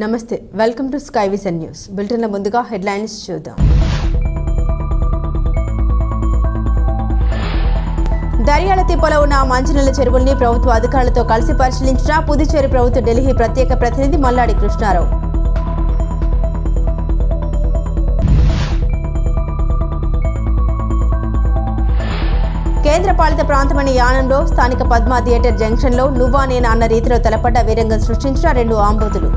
నమస్తే, welcome to sky vision news. బులెటిన్ల ముందుగా హెడ్లైన్స్ చూద్దాం. దర్యాల తిప్పలో ఉన్న మంచినీళ్ల చెరువుల్ని ప్రభుత్వ అధికారులతో కలిసి పరిశీలించిన పుదుచ్చేరి ప్రభుత్వ ఢిల్లీ ప్రత్యేక ప్రతినిధి మల్లాడి కృష్ణారావు. కేంద్రపాలిత ప్రాంతమైన యానంలో స్థానిక పద్మా థియేటర్ జంక్షన్లో నువ్వా నేనా అన్న రీతిలో తలపడ్డ వీరంగం సృష్టించిన 2 ఆంబోతులు.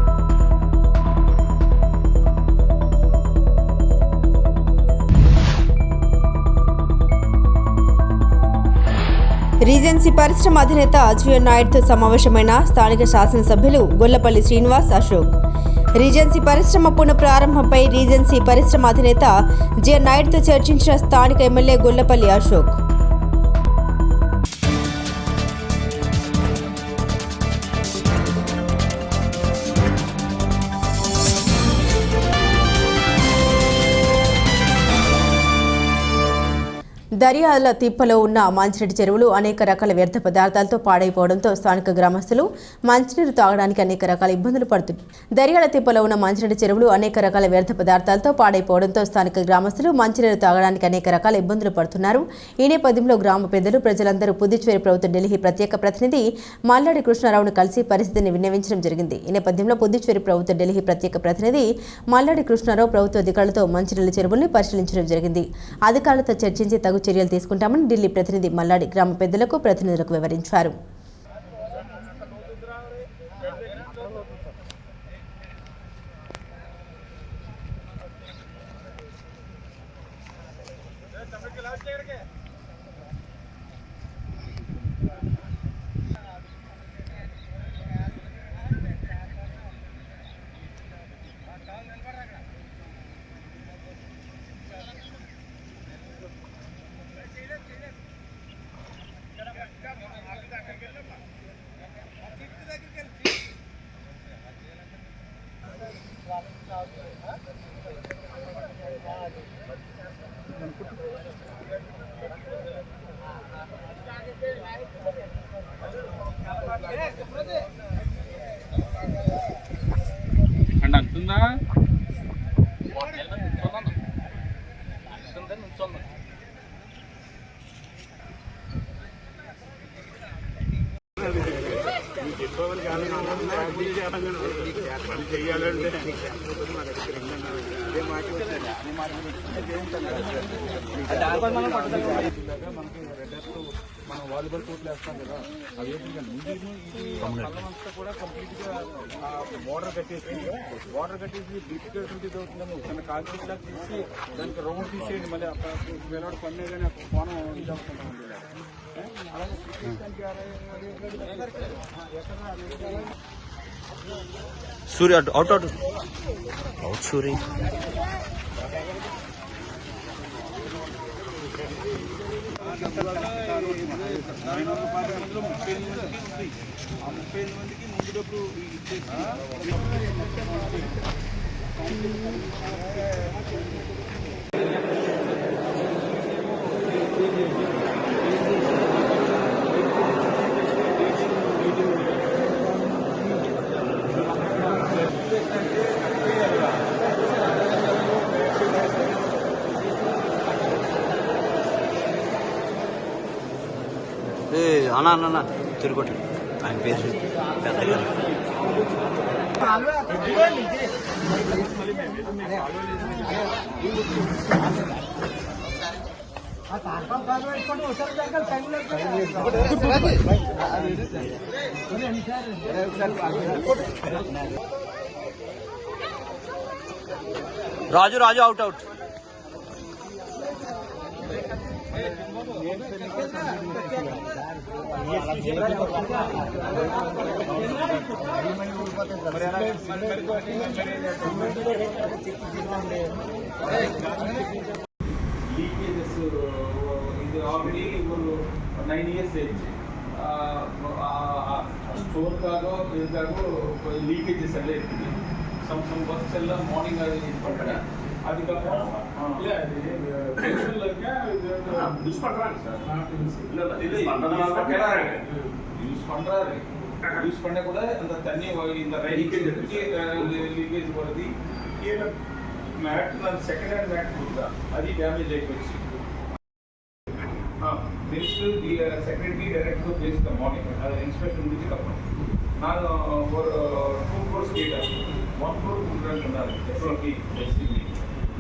రీజెన్సీ పరిశ్రమ అధినేత అజయ్ నాయుడుతో సమావేశమైన స్థానిక శాసనసభ్యులు గొల్లపల్లి శ్రీనివాస్, అశోక్. రీజెన్సీ పరిశ్రమ పునఃప్రారంభంపై రీజెన్సీ పరిశ్రమ అధినేత జె నాయుడుతో చర్చించిన స్థానిక ఎమ్మెల్యే గొల్లపల్లి అశోక్. దర్యాల తిప్పలో ఉన్న మంచినీటి చెరువులు అనేక రకాల వ్యర్థ పదార్థాలతో పాడైపోవడంతో స్థానిక గ్రామస్తులు మంచినీరు తాగడానికి అనేక రకాల ఇబ్బందులు పడుతున్నారు. దర్యాల తిప్పలో ఉన్న మంచినీటి చెరువులు అనేక రకాల వ్యర్థ పదార్థాలతో పాడైపోవడంతో స్థానిక గ్రామస్తులు మంచినీరు తాగడానికి అనేక రకాల ఇబ్బందులు పడుతున్నారు. ఈ నేపథ్యంలో గ్రామ పెద్దలు, ప్రజలందరూ పుదుచ్చేరి ప్రభుత్వ ఢిల్లీ ప్రత్యేక ప్రతినిధి మల్లాడి కృష్ణారావును కలిసి పరిస్థితిని విన్నవించడం జరిగింది. ఈ నేపథ్యంలో పుదుచ్చేరి ప్రభుత్వ ఢిల్లీ ప్రత్యేక ప్రతినిధి మల్లాడి కృష్ణారావు ప్రభుత్వ అధికారులతో మంచినీళ్ల చెరువుల్ని పరిశీలించడం జరిగింది. అధికారులతో చర్చించి తగు చర్యలు తీసుకుంటామని ఢిల్లీ ప్రతినిధి మల్లాడి గ్రామ పెద్దలకు, ప్రతినిధులకు వివరించారు. అంటుందా చెయ్యాలంటే మనం వాలీబాల్ కోర్టులు వేస్తాం కదా, అవి అంతా కూడా కంప్లీట్గా వాటర్ కట్టేసి బ్యూటిఫికేషన్ అవుతుందని చిన్న కాంక్రీట్ లాగా తీసి దానికి రౌండ్ తీసేయండి. మళ్ళీ అక్కడ వేలాడు పన్నే కానీ అక్కడ కోణం ఇది అవుతున్నాం. సూర్య అవుట్ అవుట్ అవుట్ సూర్య అందులో 38 మందికి ఉంది. ఆ 38 మందికి ముందు డబ్బులు ఇచ్చేసి అన్న తిరుగుట్ ఆయన పేరు పెద్దగా రాజు అవుట్ అవుట్. లీకేజెస్ ఇది ఆల్రెడీ 9 years ఏజ్ స్టోర్ కాగో ఇది కాగో లీకేజెస్ ಎಲ್ಲ ಇರ್ತೀವಿ. some ಬಸ್ ಎಲ್ಲ ಮಾರ್ನಿಂಗ್ ಇದು ಮಾಡ್ತಾರೆ. அதுக்கப்புறம் இல்லை யூஸ் பண்ணுறாங்க சார். இல்லை யூஸ் பண்ணுறாரு. ಯೂಸ್ பண்ண கூட அந்த தண்ணி இந்த ಲೀಕೇಜ್ ಬರೋದು ಏನು ಮ್ಯಾಟ್ ನಾನು ಸೆಕೆಂಡ್ ಹ್ಯಾಂಡ್ ಮ್ಯಾಟ್ ಕೊಡ್ತಾ ಅದು ಡ್ಯಾಮೇಜ್ అయిపోయింది minister secretary director place the morning அது இன்ஸ்பெக்ஷன் முடிஞ்சதுக்கப்புறம் நான் ஒரு 2 crores கேட்டேன் 1 crore கொடுக்குறேன்னு சொன்னார்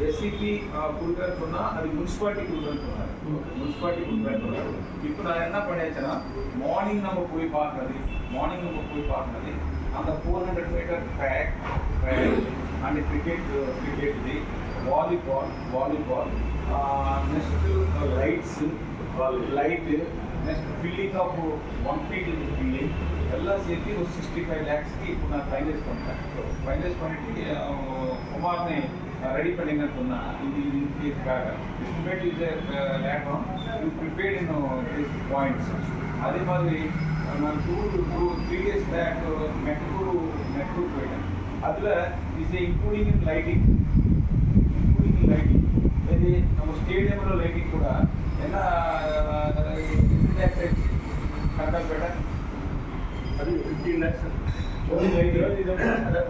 எஸ்சிபி கொடுக்குறேன்னு சொன்னால் அது முனிசிபாலிட்டி கொடுக்குறேன்னு சொன்னார் இப்போ நான் என்ன பண்ணியாச்சுன்னா மார்னிங் நம்ம போய் பார்க்கறது அந்த 400 மீட்டர் ட்ராக் అండ్ క్రికెట్ ఇది volleyball next light next filling of 1 feet filling ಎಲ್ಲ ಸೇರಿ ಒಂದು 65 lakhsಗೆ ఇప్పుడు ನಾನು ಫೈನಲೈಸ್ பண்ணிட்டு குமார்னை ரெடி பண்ணிங்க சொன்னா இது estimate is late on you prepared in this points அதே மாதிரி நான் 2-3 days பேக் மெட்ரோ போயிட்டேன் அதில் இஸ் இன்க்ளூடிங் இன் லைட்டிங் ఇది நம்ம స్టేడియంలో లైటింగ్ కూడా ఎలా కనకాపేట అది 15 lakhs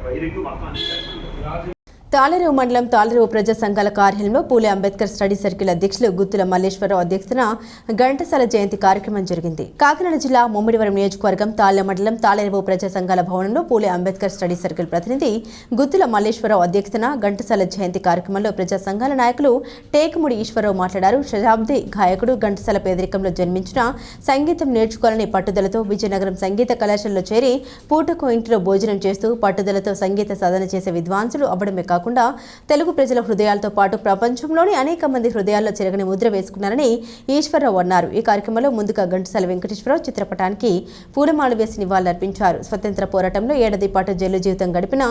వైరింగ్ మొత్తం తాళరేవు మండలం తాళరేవు ప్రజా సంఘాల కార్యాలయంలో పూలే అంబేద్కర్ స్టడీ సర్కిల్ అధ్యక్షులు గుత్తుల మల్లేశ్వరరావు అధ్యక్షతన ఘంటసాల జయంతి కార్యక్రమం జరిగింది. కాకినాడ జిల్లా ముమ్మిడివరం నియోజకవర్గం తాళ్ల మండలం తాళరేవు ప్రజా సంఘాల భవనంలో పూలే అంబేద్కర్ స్టడీ సర్కిల్ ప్రతినిధి గుత్తుల మల్లేశ్వరరావు అధ్యక్షతన ఘంటసాల జయంతి కార్యక్రమంలో ప్రజా సంఘాల నాయకులు టేకుముడి ఈశ్వరరావు మాట్లాడారు. శతాబ్ది గాయకుడు ఘంటసాల పేదరికంలో జన్మించిన సంగీతం నేర్చుకోవాలని పట్టుదలతో విజయనగరం సంగీత కళాశాలలో చేరి పూటకో ఇంటిలో భోజనం చేస్తూ పట్టుదలతో సంగీత సాధన చేసే విద్వాంసులు అవ్వడమే కాకుండా తెలుగు ప్రజల హృదయాలతో పాటు ప్రపంచంలోని అనేక మంది హృదయాల్లో చెరగని ముద్ర వేసుకున్నారని ఈశ్వరరావు అన్నారు. ఈ కార్యక్రమంలో ముందుగా ఘంటసాల వెంకటేశ్వరరావు చిత్రపటానికి పూలమాల వేసి నివాళులర్పించారు. స్వతంత్ర పోరాటంలో ఏడాది పాటు జైలు జీవితం గడిపిన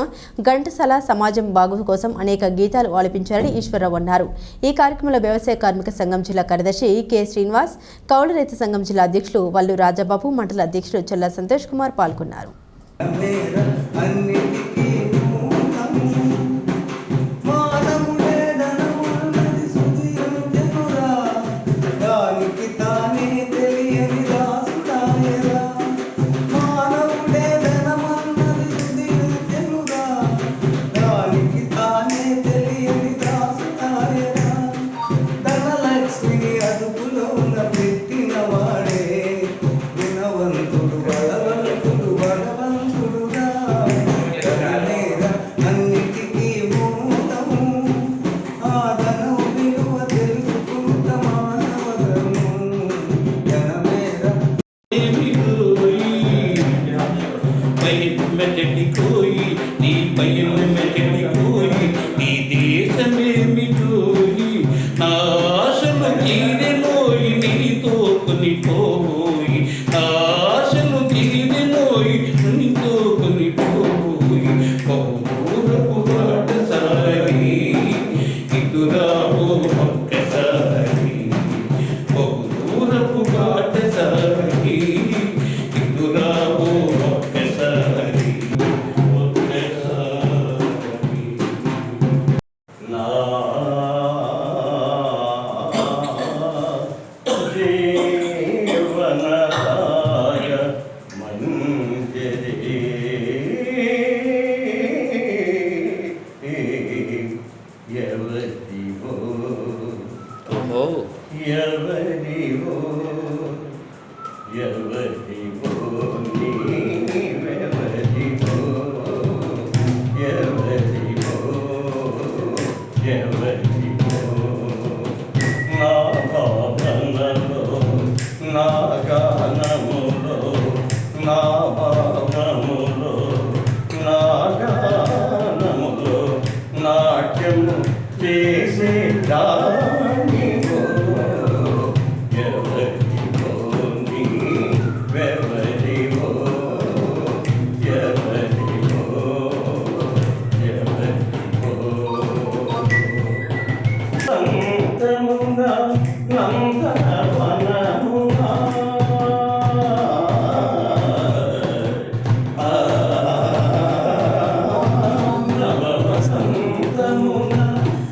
ఘంటసాల సమాజం బాగు కోసం అనేక గీతాలు ఆలపించారని ఈశ్వరరావు అన్నారు. ఈ కార్యక్రమంలో వ్యవసాయ కార్మిక సంఘం జిల్లా కార్యదర్శి కె శ్రీనివాస్, కౌలు రైతు సంఘం జిల్లా అధ్యక్షులు వల్లు రాజాబాబు, మండల అధ్యక్షులు చల్లా సంతోష్ కుమార్ పాల్గొన్నారు.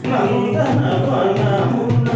నందన వనమున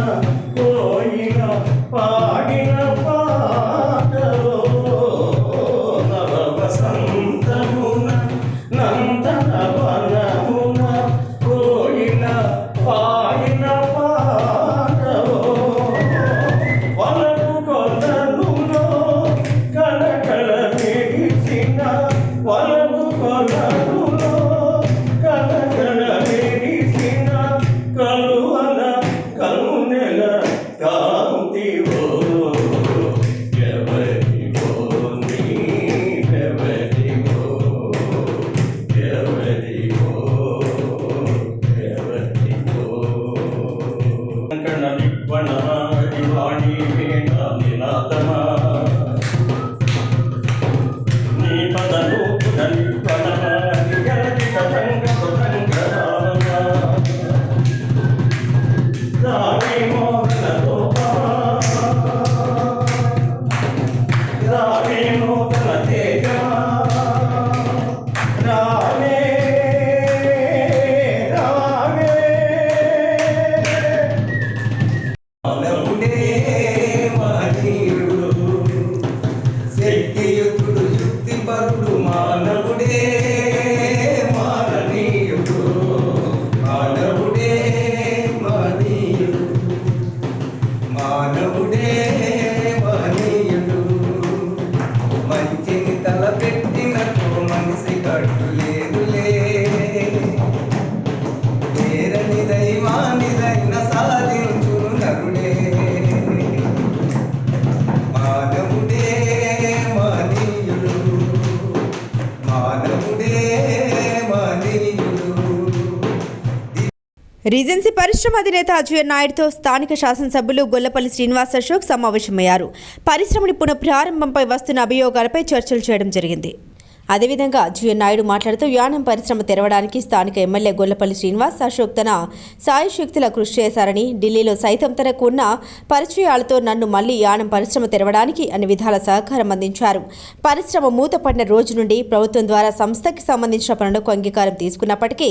రీజెన్సీ పరిశ్రమ అధినేత అజయ్ నాయుడుతో స్థానిక శాసనసభ్యులు గొల్లపల్లి శ్రీనివాస్ అశోక్ సమావేశమయ్యారు. పరిశ్రమని పునఃప్రారంభంపై వస్తున్న అభియోగాలపై చర్చలు చేయడం జరిగింది. అదేవిధంగా అజయ్ నాయుడు మాట్లాడుతూ యానం పరిశ్రమ తెరవడానికి స్థానిక ఎమ్మెల్యే గొల్లపల్లి శ్రీనివాస్ అశోక్ తన సాయశక్తుల కృషి చేశారని, ఢిల్లీలో సైతం తనకు ఉన్న పరిచయాలతో నన్ను మళ్లీ యానం పరిశ్రమ తెరవడానికి అన్ని విధాల సహకారం అందించారు. పరిశ్రమ మూతపడిన రోజు నుండి ప్రభుత్వం ద్వారా సంస్థకి సంబంధించిన పనులకు అంగీకారం తీసుకున్నప్పటికీ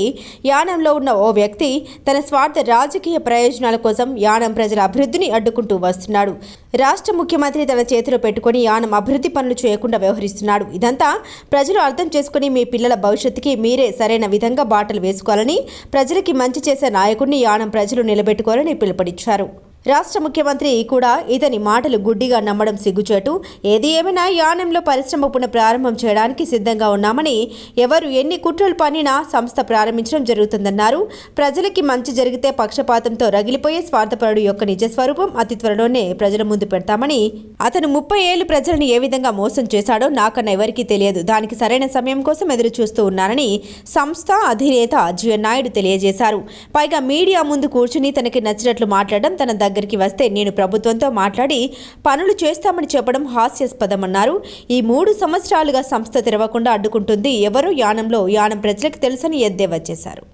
యానంలో ఉన్న ఓ వ్యక్తి తన స్వార్థ రాజకీయ ప్రయోజనాల కోసం యానం ప్రజల అభివృద్ధిని అడ్డుకుంటూ వస్తున్నాడు. రాష్ట్ర ముఖ్యమంత్రి తన చేతిలో పెట్టుకుని యానం అభివృద్ధి పనులు చేయకుండా వ్యవహరిస్తున్నాడు. ఇదంతా ప్రజలు అర్థం చేసుకుని మీ పిల్లల భవిష్యత్తుకి మీరే సరైన విధంగా బాటలు వేసుకోవాలని, ప్రజలకి మంచి చేసే నాయకుడిని యానం ప్రజలు నిలబెట్టుకోవాలని పిలుపునిచ్చారు. రాష్ట్ర ముఖ్యమంత్రి కూడా ఇతని మాటలు గుడ్డిగా నమ్మడం సిగ్గుచేటు. ఏది ఏమైనా యానంలో పరిశ్రమ పునఃప్రారంభం చేయడానికి సిద్ధంగా ఉన్నామని, ఎవరు ఎన్ని కుట్రలు పన్నినా సంస్థ ప్రారంభించడం జరుగుతుందన్నారు. ప్రజలకి మంచి జరిగితే పక్షపాతంతో రగిలిపోయే స్వార్థపరుడు యొక్క నిజస్వరూపం అతి త్వరలోనే ప్రజల ముందు పెడతామని, అతను 30 ఏళ్లు ప్రజలను ఏ విధంగా మోసం చేశాడో నాకన్నా ఎవరికీ తెలియదు. దానికి సరైన సమయం కోసం ఎదురు చూస్తూ ఉన్నానని సంస్థ అధినేత అజయ్ నాయుడు తెలియజేశారు. పైగా మీడియా ముందు కూర్చుని తనకి నచ్చినట్లు మాట్లాడడం, తన దగ్గరికి వస్తే నేను ప్రభుత్వంతో మాట్లాడి పనులు చేస్తామని చెప్పడం హాస్యాస్పదమన్నారు. ఈ 3 సంవత్సరాలుగా సంస్థ తెరవకుండా అడ్డుకుంటుంది ఎవరో యానంలో యానం ప్రజలకు తెలుసని ఎద్దేవా చేశారు.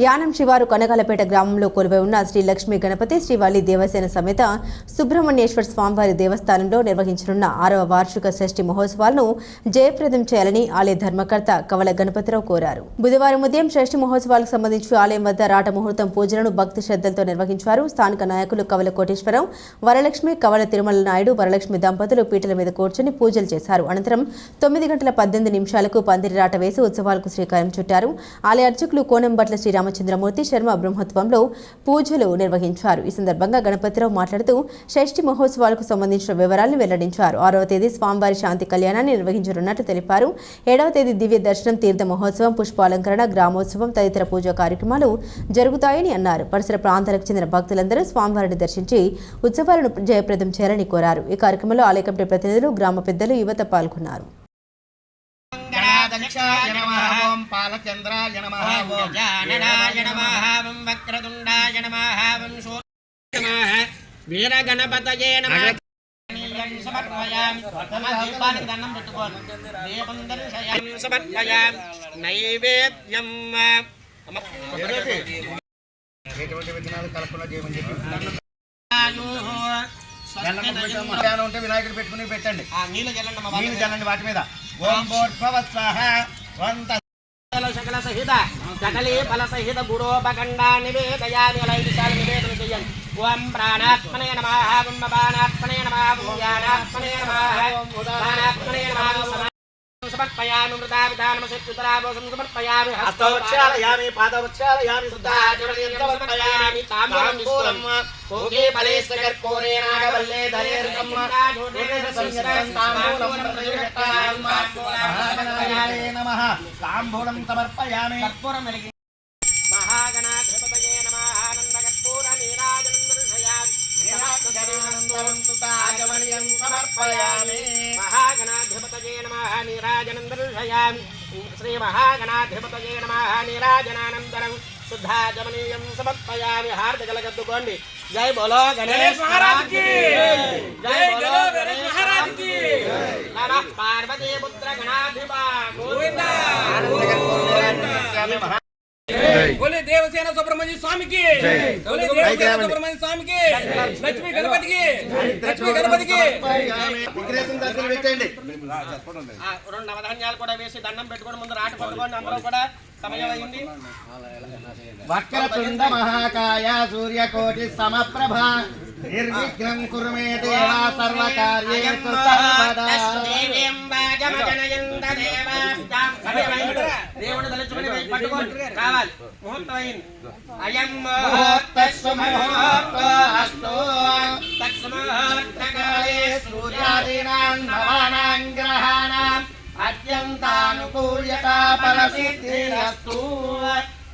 యానం శివారు కనకాలపేట గ్రామంలో కొలువై ఉన్న శ్రీ లక్ష్మీ గణపతి శ్రీవల్లి దేవసేన సమేత సుబ్రహ్మణ్యేశ్వర స్వామివారి దేవస్థానంలో నిర్వహించనున్న 6వ వార్షిక షష్ఠి మహోత్సవాలను జయప్రదం చేయాలని ఆలయ ధర్మకర్త కవల గణపతిరావు కోరారు. బుధవారం ఉదయం షష్ఠి మహోత్సవాలకు సంబంధించి ఆలయం వద్ద రాట ముహూర్తం పూజలను భక్తి శ్రద్ధలతో నిర్వహించారు. స్థానిక నాయకులు కవల కోటేశ్వరం, వరలక్ష్మి, కవల తిరుమల నాయుడు, వరలక్ష్మి దంపతులు పీటల మీద కూర్చొని పూజలు చేశారు. అనంతరం 9:18 పందిరి రాట వేసి ఉత్సవాలకు శ్రీకారం చుట్టారు. ఆలయ అర్చకులు కోనంబట్ల శ్రీరామచంద్రమూర్తి శర్మ బ్రహ్మత్వంలో పూజలు నిర్వహించారు. ఈ సందర్భంగా గణపతిరావు మాట్లాడుతూ షష్ఠి మహోత్సవాలకు సంబంధించిన వివరాలను వెల్లడించారు. 6వ తేదీ స్వామివారి శాంతి కళ్యాణాన్ని నిర్వహించనున్నట్లు తెలిపారు. 7వ తేదీ దివ్య దర్శనం, తీర్థ మహోత్సవం, పుష్పాలంకరణ, గ్రామోత్సవం తదితర పూజా కార్యక్రమాలు జరుగుతాయని అన్నారు. పరిసర ప్రాంతాలకు చెందిన భక్తులందరూ స్వామివారిని దర్శించి ఉత్సవాలను జయప్రదం చేయాలని కోరారు. ఈ కార్యక్రమంలో ఆలయ కమిటీ ప్రతినిధులు, గ్రామ పెద్దలు, యువత పాల్గొన్నారు. గణాధ్యక్షాయ నమః ఓం పాలచంద్రాయ నమః ఓం గజాననాయ నమః ఓం వక్రతుండాయ నమః ఓం సూర్యాయ నమః వీరగణపతయే నమః సమర్పయామి దీపానికి దండం పెట్టుకోండి. దీపం దర్శయామి సమర్పయామి నైవేద్యం ఎటువంటి విఘ్నాలు కలపకుండా చేయమని చెప్పి ఉంటే వినాయకుడు పెట్టుకుని పెట్టండి. నీళ్ళు చల్లండి వాటి మీద. ఓం భూర్భువస్వః సకల సహిత సకలే ఫల సహిత గుడోపకండా నివేదయామి. అలా 5 సార్లు నివేదన చేయండి. ఓం ప్రాణాత్మనే నమః ఓం అపానాత్మనే నమః ఓం జ్ఞానాత్మనే నమః ఓం ఉదానాత్మనే నమః సమర్పయామి. మృతాభిధానమసత్యుతరాభోగం సమర్పయామి. హస్తవక్షాలయామి పాదవక్షాలయామి శుద్ధాచరణీయం సమర్పయామి. తాంబూలం భోగే ఫలేస్య కర్పూరే నాగవల్లే ధరేర్కం సంయతం తాంబూలం ప్రయోగకాయ నమః. తాంబూలం సమర్పయామి. కర్పూరం వెలిగి మహాగణాధిపతయే నమః. ఆనందకర్పూర నీరాజనం దర్శయామి. నీరాజనం సమర్పయామి. మహాగణాధిపతయే నమః. నీరాజనం దర్శయామి. శ్రీ మహాగణాధిపతయే నమః. నీరాజనానంతరం శుద్ధాచమనీయం సమర్పయామి. హారతిగలగద్దుకోండి. జై బోలో గణేష్ మహారాజ్ కి జై బోలో గణేష్ మహారాజ్ కి నమః. పార్వతీ పుత్ర గణాధిపా గోవింద बोले देवसेना सुब्रह्मण्य स्वामी की, बोले देवसेना सुब्रह्मण्य स्वामी की, लक्ष्मी गणपति की, लक्ष्मी गणपति की. విగ్రహం దగ్గర పెట్టండి. 2 నవధాన్యాలు కూడా వేసి దండం పెట్టుకొని ముందు రాట పట్టుకోండి. అందరూ కూడా సమయం అయింది. వక్రతుండ మహాకాయ సూర్యకోటి సమప్రభ నిర్విఘ్నం కుర్మే దేవా సర్వకార్యేషు సర్వదా. దేవుడు తలుచుకుని పట్టుకోండి. కావాలి ముహూర్తం అయింది. అయం అస్తు తత్సమూహూర్తకాలే సూర్యాదీనాం నవానాం గ్రహాణాం అత్యంతానుకూల్యతా ఫలసిద్ధిరస్తు.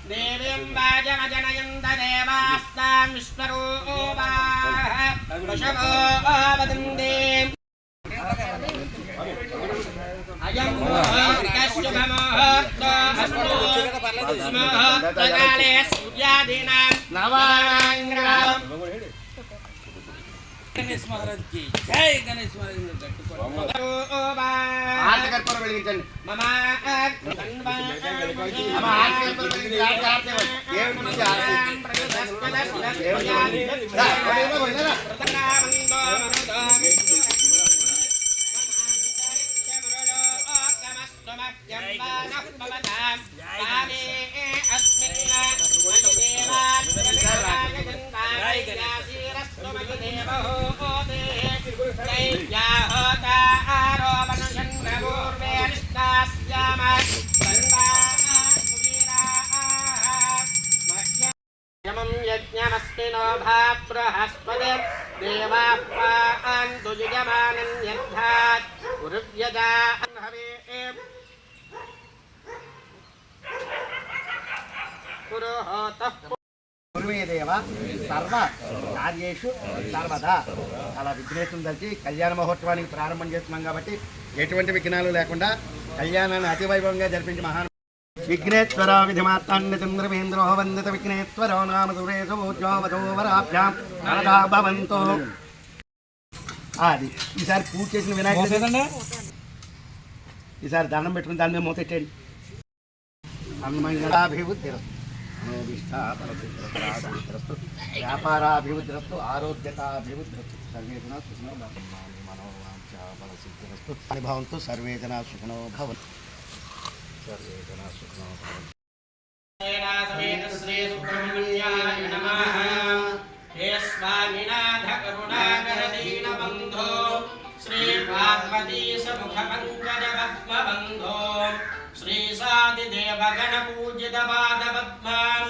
देवीं वाजमजनयन्त देवास्तां विश्वरूपाः वशवो वदन्ति अयं मुहूर्तश्शुभमुहूर्तोऽस्तु मुहूर्तकाले सूर्यादीनां नवाङ्ग्रहम् गणेश महाराज की जय गणेश महाराज ఆర్తకర్పూరం వెలిగించండి మమ यज्ञमस्तिनो भाप्रहस्पति देवाः पान्तु युजमानं यद्धात् उरुव्यजान् हवे पुरोहोतः పూర్వేదేవ సర్వ కార్యేషు సర్వదా అలా విఘ్నేశ్వరం తలిచి కళ్యాణ మహోత్సవానికి ప్రారంభం చేస్తున్నాం కాబట్టి ఎటువంటి విఘ్నాలు లేకుండా కళ్యాణాన్ని అతివైభవంగా జరిపించి మహాన్ విఘ్నేశ్వర విధిమాత్తాన్య చంద్రమేంద్రో వందిత విఘ్నేశ్వరో నామ సురేశోజ్యోవరాభ్యాం భవంతో. అది ఈసారి పూజ చేసిన వినాయకుడు ఈసారి దండం పెట్టుకుని దాని మీద మూతెట్టండి. అభివృద్ధి వ్యాపారాభివృద్ధిరస్తు ఆరోగ్యతాభివృద్ధిరస్తు సర్వే జనా సుఖినో మనోవాంఛాఫలసిద్ధిరస్తు అనుభవంతు సర్వే జనా సుఖినో భవంతు సర్వే జనా సుఖినో భవంతు. శ్రీ సుబ్రహ్మణ్యాయ నమః. హే స్వామినాథ కరుణాకర దీనబంధో శ్రీ పార్వతీ సముఖ పంకజ పద్మబంధో శ్రీ సాదిదేవగణ పూజిత పాదపద్మాం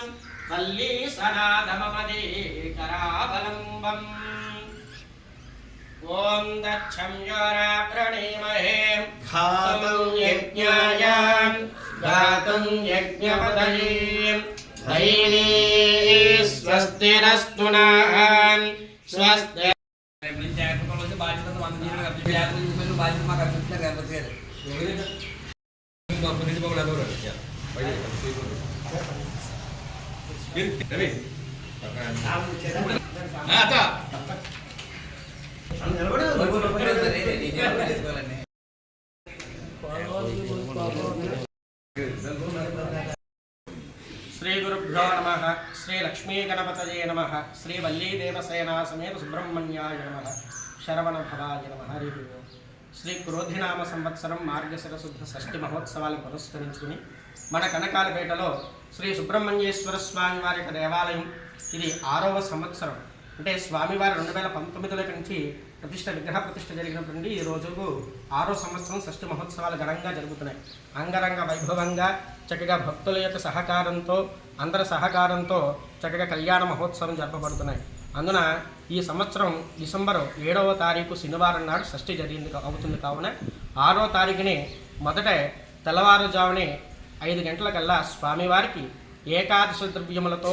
వల్లీ సనాథమపదే కరావలంబం. ఓం దక్షంయోరా ప్రణీమహే ఘాతం యజ్ఞాయ గాతుం యజ్ఞపతయే దైవీ స్వస్తిరస్తు నః స్వస్తి. బాధ్యత బాధ్యత మాకు అర్పించారు గణపతి గారు. శ్రీ గురుభ్యో నమః. శ్రీ లక్ష్మీ గణపతయే నమః. శ్రీ వల్లీ దేవసేనా సమేత సుబ్రహ్మణ్యాయ నమః. శరవణ భవాయ నమః. హరి ఓం. శ్రీ క్రోధినామ సంవత్సరం మార్గశిర శుద్ధ షష్ఠి మహోత్సవాలను పురస్కరించుకుని మన కనకాలపేటలో శ్రీ సుబ్రహ్మణ్యేశ్వర స్వామి వారి యొక్క దేవాలయం ఇది 6వ సంవత్సరం. అంటే స్వామివారి 2019లో నుంచి విగ్రహ ప్రతిష్ఠ జరిగినటువంటి ఈ రోజుకు 6వ సంవత్సరం షష్ఠి మహోత్సవాలు ఘనంగా జరుగుతున్నాయి. అంగరంగ వైభవంగా చక్కగా భక్తుల యొక్క సహకారంతో అందరి సహకారంతో చక్కగా కళ్యాణ మహోత్సవం జరపబడుతున్నాయి. అందున ఈ సంవత్సరం డిసెంబర్ 7వ తారీఖు శనివారం నాడు షష్ఠి అవుతుంది కావున 6వ తారీఖుని మొదట తెల్లవారుజామునే 5 గంటలకల్లా స్వామివారికి ఏకాదశ ద్రవ్యములతో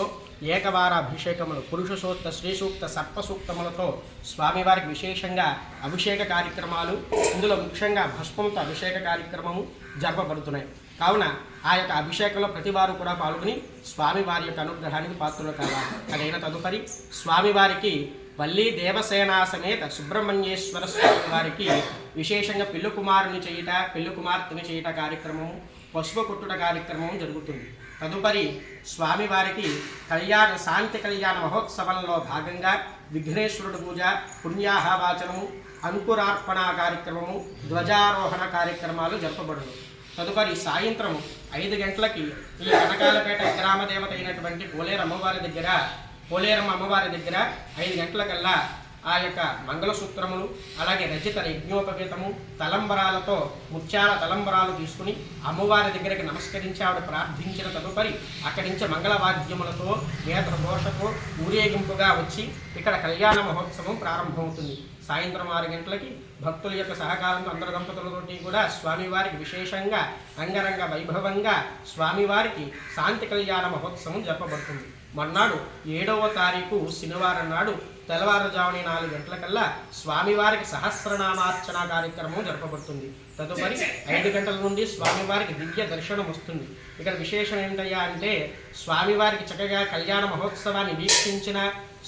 ఏకవార అభిషేకములు పురుష సూక్త శ్రీ సూక్త సర్ప సూక్తములతో స్వామివారికి విశేషంగా అభిషేక కార్యక్రమాలు, ఇందులో ముఖ్యంగా భస్మంతో అభిషేక కార్యక్రమము జరపబడుతున్నాయి. కావున ఆ యొక్క అభిషేకంలో ప్రతి వారు కూడా పాల్గొని స్వామివారి యొక్క అనుగ్రహానికి పాత్రలు కావాలి. అదైన తదుపరి స్వామివారికి వల్లీ దేవసేనా సమేత సుబ్రహ్మణ్యేశ్వర స్వామి వారికి విశేషంగా పెళ్లి కుమారుని చేయుట, పెళ్లి కుమార్తెని చేయుట కార్యక్రమము, పసుపు కుట్టుట కార్యక్రమం జరుగుతుంది. తదుపరి స్వామివారికి శాంతి కళ్యాణ మహోత్సవంలో భాగంగా విఘ్నేశ్వరుడు పూజ, పుణ్యాహవాచనము, అంకురార్పణ కార్యక్రమము, ధ్వజారోహణ కార్యక్రమాలు జరపబడును. తదుపరి సాయంత్రం 5 గంటలకి ఈ కనకాలపేట గ్రామ దేవత అయినటువంటి పోలేరమ్మ అమ్మవారి దగ్గర 5 గంటలకల్లా ఆ యొక్క మంగళసూత్రములు అలాగే రచిత యజ్ఞోపవీతము తలంబరాలతో ముత్యాల తలంబరాలు తీసుకుని అమ్మవారి దగ్గరికి నమస్కరించి ఆవిడ ప్రార్థించిన తదుపరి అక్కడి నుంచి మంగళవాద్యములతో వేద ఘోషతో ఊరేగింపుగా వచ్చి ఇక్కడ కళ్యాణ మహోత్సవం ప్రారంభమవుతుంది. సాయంత్రం 6 గంటలకి భక్తుల యొక్క సహకారంతో అందరు దంపతులతోటి కూడా స్వామివారికి విశేషంగా అంగరంగ వైభవంగా స్వామివారికి శాంతి కళ్యాణ మహోత్సవం జరపబడుతుంది. మర్నాడు 7వ తారీఖు శనివారం నాడు తెల్లవారుజామున 4 గంటలకల్లా స్వామివారికి సహస్రనామార్చన కార్యక్రమం జరపబడుతుంది. తదుపరి 5 గంటల నుండి స్వామివారికి దివ్య దర్శనం వస్తుంది. ఇక్కడ విశేషం ఏంటయ్యా అంటే స్వామివారికి చక్కగా కళ్యాణ మహోత్సవాన్ని వీక్షించిన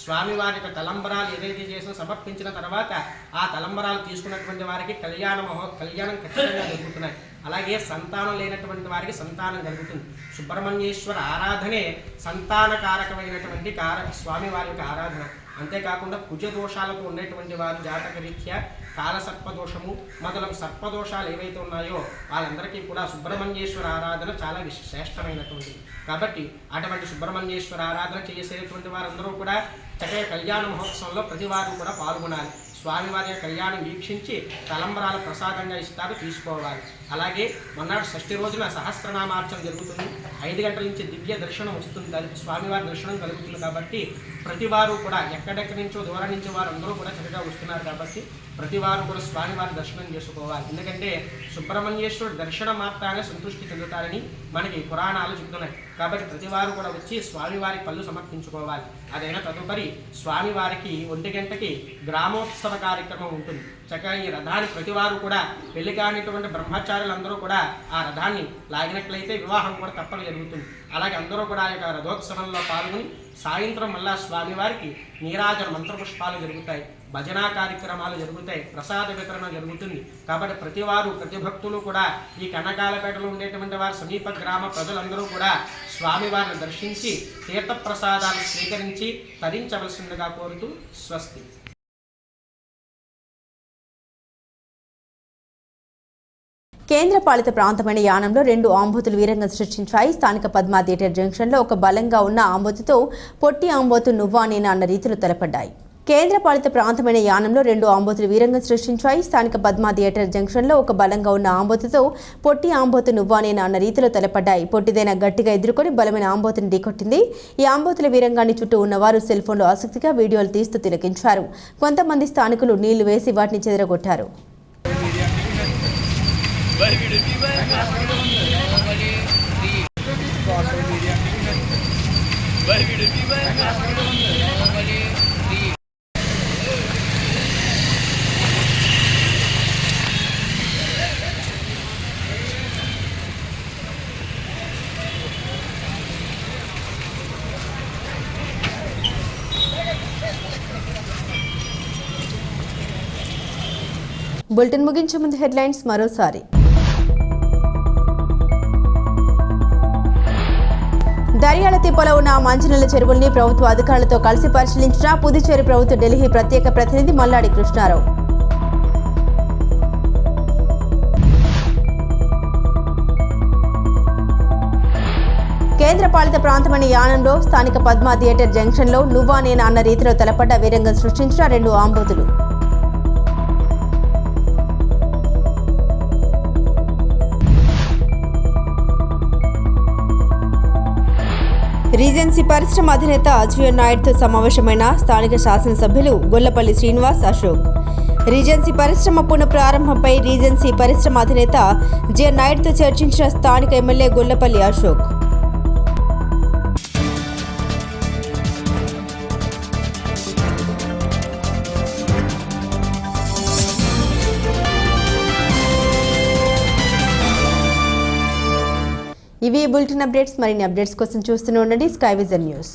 స్వామివారి యొక్క తలంబరాలు ఏదైతే చేసినా సమర్పించిన తర్వాత ఆ తలంబరాలు తీసుకున్నటువంటి వారికి కళ్యాణం ఖచ్చితంగా జరుగుతున్నాయి. అలాగే సంతానం లేనటువంటి వారికి సంతానం కలుగుతుంది. సుబ్రహ్మణ్యేశ్వర ఆరాధనే సంతానకారకమైనటువంటి స్వామివారి యొక్క ఆరాధన. అంతేకాకుండా కుజ దోషాలతో ఉండేటువంటి వారు జాతకరీత్యా కాలసర్పదోషము మొదలగు సర్పదోషాలు ఏవైతే ఉన్నాయో వాళ్ళందరికీ కూడా సుబ్రహ్మణ్యేశ్వర ఆరాధన చాలా శ్రేష్టమైనటువంటిది. కాబట్టి అటువంటి సుబ్రహ్మణ్యేశ్వర ఆరాధన చేసేటువంటి వారందరూ కూడా చక్కగా కళ్యాణ మహోత్సవంలో ప్రతి వారు కూడా పాల్గొనాలి. స్వామివారి కళ్యాణం వీక్షించి తలంబరాలు ప్రసాదంగా ఇస్తారు, తీసుకోవాలి. అలాగే మొన్నటి షష్ఠి రోజున సహస్రనామార్చన జరుగుతుంది. 5 గంటల నుంచి దివ్య దర్శనం వస్తుంది, స్వామివారి దర్శనం కలుగుతుంది. కాబట్టి ప్రతి వారు కూడా ఎక్కడెక్కడి నుంచో దూరం నుంచి వారందరూ కూడా చక్కగా వస్తున్నారు. కాబట్టి ప్రతి వారు కూడా స్వామివారి దర్శనం చేసుకోవాలి. ఎందుకంటే సుబ్రహ్మణ్యేశ్వరుడు దర్శనం మాత్రానే సంతృష్టి చెందుతారని మనకి పురాణాలు చెబుతున్నాయి. కాబట్టి ప్రతి వారు కూడా వచ్చి స్వామివారి పళ్ళు సమర్పించుకోవాలి. అదైనా తదుపరి స్వామివారికి 1 గంటకి గ్రామోత్సవ కార్యక్రమం ఉంటుంది. చక్కగా ఈ రథాన్ని ప్రతి వారు కూడా పెళ్లి కానిటువంటి బ్రహ్మచారులందరూ కూడా ఆ రథాన్ని లాగినట్లయితే వివాహం కూడా తప్పక జరుగుతుంది. అలాగే అందరూ కూడా ఆ యొక్క రథోత్సవంలో పాల్గొని సాయంత్రం మళ్ళా స్వామివారికి నీరాజన మంత్రపుష్పాలు జరుగుతాయి, భజనా కార్యక్రమాలు జరుగుతాయి, ప్రసాద వితరణ జరుగుతుంది. కాబట్టి ప్రతి వారు ప్రతి భక్తులు కూడా ఈ కనకాలపేటలో ఉండేటువంటి వారి సమీప గ్రామ ప్రజలందరూ కూడా స్వామివారిని దర్శించి తీర్థప్రసాదాలు స్వీకరించి తరించవలసిందిగా కోరుతూ స్వస్తి. కేంద్ర పాలిత ప్రాంతమైన యానంలో 2 ఆంబోతులు వీరంగం సృష్టించాయి. స్థానిక పద్మా థియేటర్ జంక్షన్లో ఒక బలంగా ఉన్న ఆంబోతుతో పొట్టి ఆంబోతు నువ్వా నేనా అన్న రీతిలో తలపడ్డాయి. కేంద్ర పాలిత ప్రాంతమైన యానంలో 2 ఆంబోతులు వీరంగం సృష్టించాయి. స్థానిక పద్మా థియేటర్ జంక్షన్లో ఒక బలంగా ఉన్న ఆంబోతుతో పొట్టి ఆంబోతు నువ్వా నేనా అన్న రీతిలో తలపడ్డాయి. పొట్టిదైన గట్టిగా ఎదుర్కొని బలమైన ఆంబోతుని ఢీకొట్టింది. ఈ ఆంబోతుల వీరంగాన్ని చుట్టూ ఉన్నవారు సెల్ ఫోన్లో ఆసక్తిగా వీడియోలు తీస్తూ తిలకించారు. కొంతమంది స్థానికులు నీళ్లు వేసి వాటిని చెదరగొట్టారు. బులెటిన్ ముగించే ముందు హెడ్లైన్స్ మరోసారి. దర్యాల తిప్పలో ఉన్న మంచినీళ్ల చెరువుల్ని ప్రభుత్వ అధికారులతో కలిసి పరిశీలించిన పుదుచ్చేరి ప్రభుత్వ ఢిల్లీ ప్రత్యేక ప్రతినిధి మల్లాడి కృష్ణారావు. కేంద్ర పాలిత ప్రాంతమైన యానంలో స్థానిక పద్మా థియేటర్ జంక్షన్లో నువ్వా నేనా అన్న రీతిలో తలపడ్డ వీరంగం సృష్టించిన 2 ఆంబోతులు. రీజెన్సీ పరిశ్రమ అధినేత అచ్చెన్నాయుడు నాయుడుతో సమావేశమైన స్థానిక శాసనసభ్యులు గొల్లపల్లి శ్రీనివాస్, అశోక్. రీజెన్సీ పరిశ్రమ పునఃప్రారంభంపై రీజెన్సీ పరిశ్రమ అధినేత జె నాయుడుతో చర్చించిన స్థానిక ఎమ్మెల్యే గొల్లపల్లి అశోక్. ఇవి బులెటిన్ అప్డేట్స్. మరిన్ని అప్డేట్స్ కోసం చూస్తూనే ఉండండి స్కై విజన్ న్యూస్.